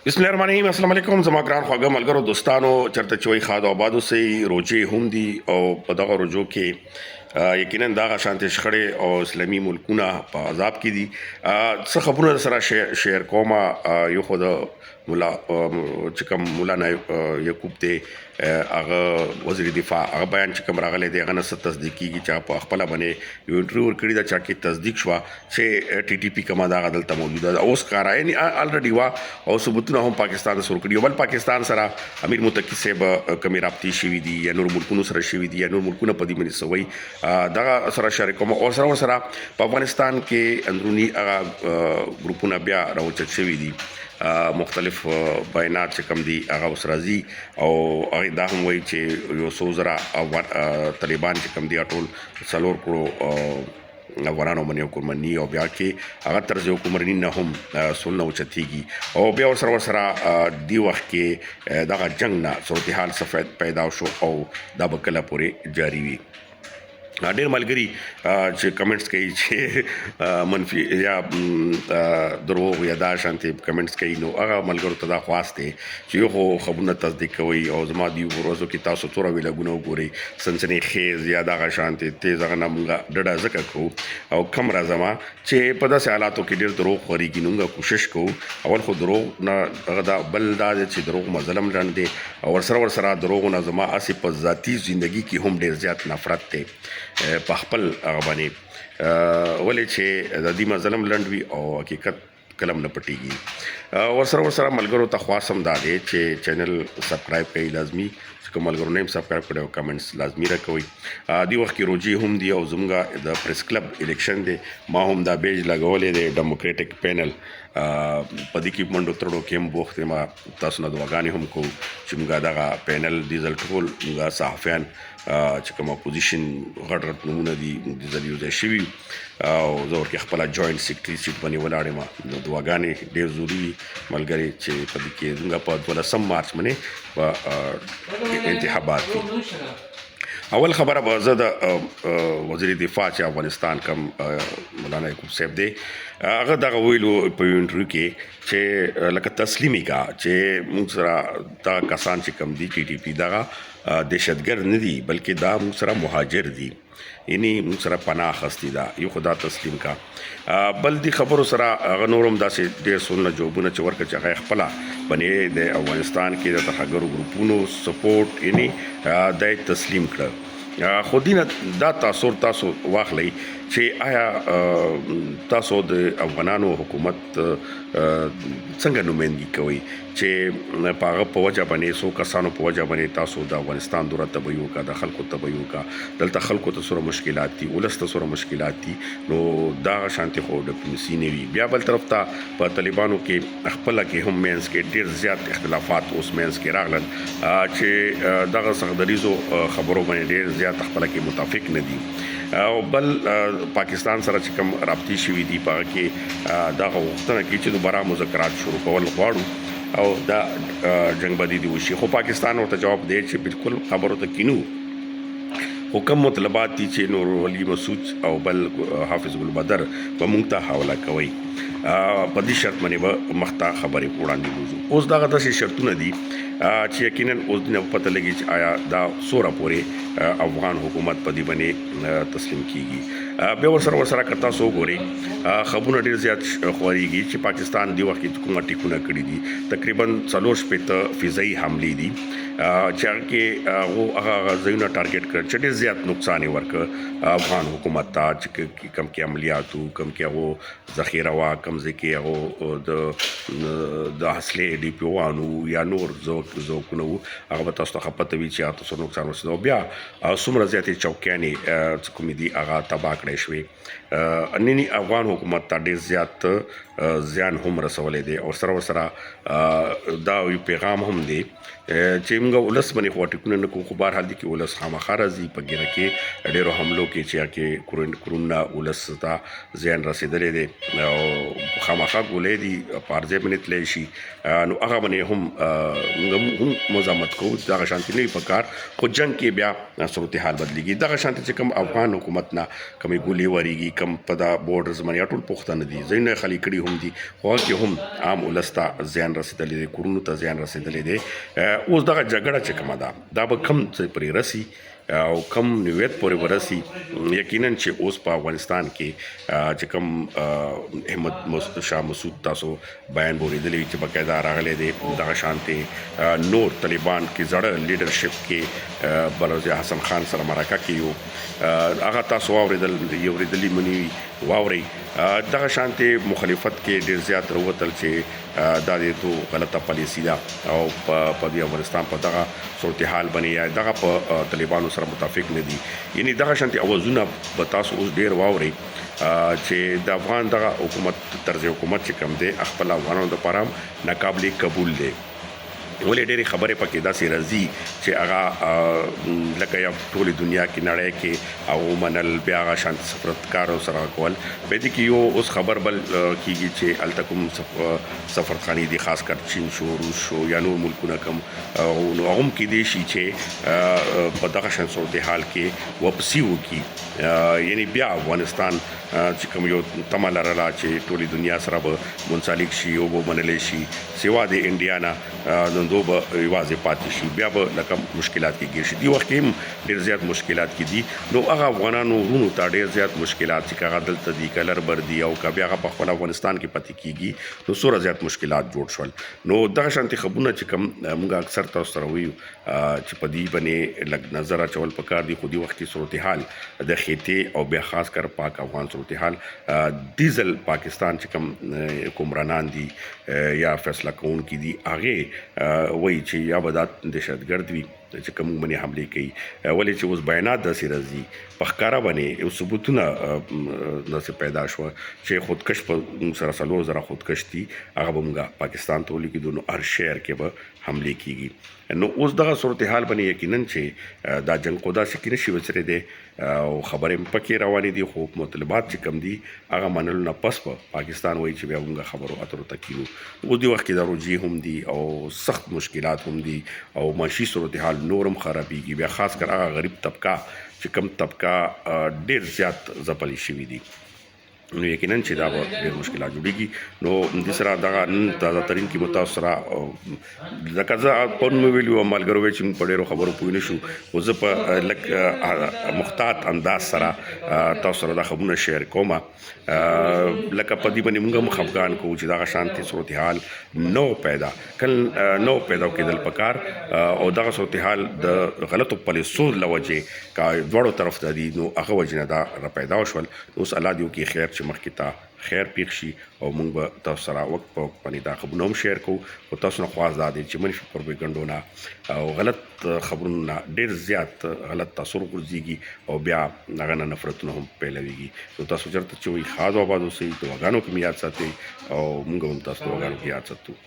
بسم الله الرحمن الرحیم. السلام علیکم زما ګران خواږه ملګرو دوستانو، چرته چې وایي ښاد او آباد اوسئ. روجې هم دي او په دغه روجو کې یقینا دغه شانتې شخړې او اسلامي ملکونه په عذاب کې دي. څه خبرونه سره شیر کوم. یو خو د مولا چې کوم مولانا یعقوب دی هغه وزیر دفاع هغه بیان چې کوم راغلی دی هغه نه څه تصدیق کېږي چې په خپله باندې یو انټرویو ورکړې ده چا کې تصدیق شوه چې ټي ټي پي کومه دغه دلته موجوده ده اوس ښکاره یعنې الریډي وه او ثبوتونه هم پاکستان سره ورکړي. بل پاکستان سره امیر متقي صاحب کومې رابطې شوي دي یا نور ملکونو سره شوي دي یا نور ملکونه په دې باندې څه وایي دغه سره شریک کوم. او سره په افغانستان کې اندروني هغه ګروپونه بیا راوچت شوي دي، مختلف بیانات چې کوم دي هغه اوس راځي او هغې دا هم وایي چې یو څو زره طالبان چې کوم دي ټول 4 کروڑ افغانانو باندې حکومتني او بیا کې هغه طرز حکومتني نه هم سولنه اوچتېږي او بیا ورسره دې وخت کې دغه جنګ نه صورتحال څه پیدا شو او دا به کله پورې جاري وي. ډېر ملګري چې کمنټس کوي چې منفي یا دروغ یا دا شانتې کمنټس کوي، نو هغه ملګرو ته دا خواست دی چې یو خو خبرونه تصدیق کوئ او زما دې ورځو کې تاسو څومره ویلاګونه وګورئ سنسنۍ خیز یا دغه شانتې تیز هغه نه مونږ ډډه ځکه کوو او کم راځما چې په داسې حالاتو کې ډېر دروغ خورېږي نو مونږ کوشش کوو اول خو دروغ نه هغه دا بل دا دی چې دروغ مظلم لنډ دی او ورسره دروغو نه زما هسې په ذاتي زندګي کې هم ډېر زیات نفرت دی په خپل هغه باندې ولې چې د دې مظلم لنډ وي او حقیقت کلم نه پټېږي. ورسره ملګرو ته خواست هم دا دی چې چینل سبسکرایب کوئ لازمي، چې کوم ملګرو نه یم سبسکرایب کړی او کمنټس لازمي راکوئ. دې وخت کې روجې هم دي او زموږ د پریس کلب الیکشن دی، ما هم دا بیج لګولی دی ډیموکریټک پینل په دې کې منډو ترړو کې هم بوخت یم. تاسو نه دعاګانې هم کوو چې موږ دغه پینل دې ځل ټول موږ صحافیان چې کوم اپوزیشن غټ نومونه دي دې ځل یو ځای شوي او زه ورکې خپله جوینټ سیکرټري سیټ باندې ولاړ یم. نو دعاګانې ډېر ضروري وي ملګري چې په دې کې زموږ په 12 مارچ باندې په انتخابات دي. اول خبره به زه د وزیر دفاع چې افغانستان کوم مولانا یعقوب صاحب دی هغه دغه ویلو په یو انټرویو کې چې لکه تسلیمي کا چې موږ سره دا کسان چې کوم دي ټي ټي پي دغه دهشتګرد نه دي بلکې دا موږ سره مهاجر دي، یعنی موږ سره پناه اخیستې ده. یو خو دا تسلیم کا. بل دې خبرو سره هغه نور هم داسې ډېر څومره جوابونه چې ورکړه چې هغه خپله باندې د افغانستان کې د ترهګرو ګروپونو سپورټ یعنی دا یې تسلیم کړه. خو دې نه دا تاثر تاسو واخلئ چې آیا تاسو د افغانانو حکومت څنګه نمایندګي کوئ چې په هغه په وجه باندې څو کسانو په وجه باندې تاسو د افغانستان دوره تبعي وکړه، د خلکو تبعي وکړه، دلته خلکو ته سره مشکلات دي، ولس ته سره مشکلات دي، نو دا شانتې خو ډیپلوماسي نه وي. بیا بل طرف ته په طالبانو کې خپله کې هم مینځ کې ډېر زیات اختلافات اوس مینځ کې راغلل چې دغه سخدریزو خبرو باندې ډېر زیات خپله کې متفق نه دي. او بل پاکستان سره چې کوم رابطې شوي دي په هغه کې دغه غوښتنه کوي چې دوباره مذاکرات شروع کول غواړو او دا جنګ به دې وشي. خو پاکستان ورته جواب دی چې بالکل خبرو ته کینو، خو کوم مطلبات دي چې نور ولي مسعود او بل حافظ ګلبدر به موږ ته حواله کوئ په دې شرط باندې به مخته خبرې وړاندې وځو. اوس دغه داسې شرطونه دي چې یقینا اوس نه پته لګي چې آیا دا څومره پورې افغان حکومت په دې باندې تسلیم کیږي. بیا ورسره که تاسو وګورئ خبرونه ډېر زیات خورېږي چې پاکستان دې وخت کې کومه ټیکونه کړي دي، تقریبا 4 فضايي حملې دي چې هغه کې هغه ځایونه ټارګېټ کړ چې ډېر زیات نقصان یې ورکړ افغان حکومت ته چې کوم کې عملیاتو کوم کې هغو ذخیره وه کوم ځای کې هغو د اصلي ډي پي اوانو یا نور ذوقونه وو هغه به تاسو ته پته وي چې تاسو نقصان ورسېده او بیا څومره زیاتې چوکیانې چې کومې دي هغه تباه کړی شوې. ننني افغان حکومت ته ډېر زیات زیان هم رسولی دی او سره دا یو پیغام هم دی چې موږ ولس باندې خو ټیکونه نه کوو، خو بهرحال دي کې ولس خامخا راځي په ګیره کې ډېرو حملو کې چې کې کورونه ولس ته زیان رسېدلی دی او خامخا ګولۍ دي په هر ځای باندې تللی شي، نو هغه باندې هم موږ موږ هم مزاحمت کوو دغه شانتي نه وي په کار خو جنګ کې بیا صورتحال بدلېږي دغه شانتي چې کوم افغان حکومت نه کومې ګولې ورېږي کوم په دا بورډرز باندې ټول پوښتنه دي ځینې خالي کړي هم دي خو هغه کې هم عام ولس ته زیان رسېدلی دی کورونو ته زیان رسېدلی دی اوس دغه جګړه چې کومه ده دا به کم څه پرې رسي او کم نیویت پورې ورسي یقینا چې اوس په افغانستان کې چې کوم احمد شاه مسعود تاسو بیان بوریدلی چې باقاعده راغلی دی دغه شانتي نور طالبان کې زړه لیډرشپ کې بلوزي حسن خان سره مرکه کې هغه تاسو واورېدلی مني واورئ دغه شانتي مخالفت کې ډېر زیات راوتل چې دا د تو غلطه پالیسي ده او په دې افغانستان په دغه صورتحال باندې یا دغه په طالبانو سره متفق نه دي یعنی دغه شانتي اوازونه به تاسو اوس ډېر واورئ چې د افغان دغه حکومت طرز حکومت چې کوم دی خپل افغانانو دپاره ناقابل قبول دی ولې ډېرې خبرې پکې داسې راځي چې هغه لکه یا ټولې دنیا کې نړۍ کې هغه ومنل بیا هغه شانتي سفارتکارو سره کول په دې کې یو اوس خبر بل کېږي چې هلته کوم سفارتخانې دي خاص کر چین شو روس شو یا نور ملکونه کوم نو هغه هم کیدای شي چې په دغه شان صورتحال کې واپسي وکړي یعنی بیا افغانستان چې کوم یو تمه لرله چې ټولې دنیا سره به منسلک شي او به منلی شي سوا د انډیا نه دو به یوازې پاتې شي بیا به لکه مشکلات کې ګیر شي دې وخت کې هم ډېر زیات مشکلات کې دي نو هغه افغانانو وروڼو ته ډېر زیات مشکلات چې هغه دلته دي که لربر دي او که بیا هغه په خپل افغانستان کې پاتې کېږي نو څومره زیات مشکلات جوړ شول نو دغه شانتي خبرونه چې کوم موږ اکثر تاسو سره وایو چې په دې باندې لږ نظر اچول پکار دي خو دې وخت کې صورتحال د خیتې او بیا خاص کر پاک افغان صورتحال ډیزل پاکستان چې کوم حکمرانان دي یا فیصله کوونکي دي هغې وایي چې یا به دا دهشتګرد وي چې کوم باندې حملې کوي ولې چې اوس بیانات داسې راځي په ښکاره باندې یو ثبوتونه داسې پیدا شوه چې خودکش په موږ سره 4,000 خودکش دي هغه به موږ پاکستان ته ولیکېدو نو هر شهر کې به حملې کېږي نو اوس دغه صورتحال باندې یقینا چې دا جنګ خو داسې کې نشي وڅرې دی او خبرې هم پکې روانې دي خو مطالبات چې کم دي هغه منلو نه پس په پاکستان وایي چې بیا موږ خبرو اترو ته کېږو اوس دې وخت کې دا روجې هم دي او سخت مشکلات هم دي او معاشي صورتحال نور هم خرابېږي بیا خاص کر هغه غریب طبقه چې کم طبقه ډېر زیات ځپلې شوي دي نو یقینا چې دا به ډېر مشکلات جوړېږي نو دې سره دغه نن تازه ترین کې به تاسو سره ځکه زه پرون مې ویلي وو ملګرو وایي چې موږ په ډېرو خبرو پوه نه شو خو زه په لږ محتاط انداز سره تاسو سره دا خبرونه شیر کوم لکه په دې باندې موږ هم خفګان کوو چې دغه شانتي صورتحال نو پیدا کېدل پکار او دغه صورتحال د غلطو پالیسو له وجې که دواړو طرف ته دي نو هغه وجې نه دا را پیدا وشول اوس الله دې وکړي خیر چې مخکې ته خیر پیښ شي او موږ به تاسو سره وخت په وخت باندې دا خبرونه هم شیر کوو خو تاسو نه خواست دا دی چې منفي پروپیګنډو نه او غلط خبرونو نه ډېر زیات غلط تاثر غورځېږي او بیا هغه نه نفرتونه هم پیلويږي نو تاسو چېرته چې وایي ښاد او آباد اوسئ دعاګانو کې مې یاد ساتئ او موږ هم تاسو دعاګانو کې یاد ساتو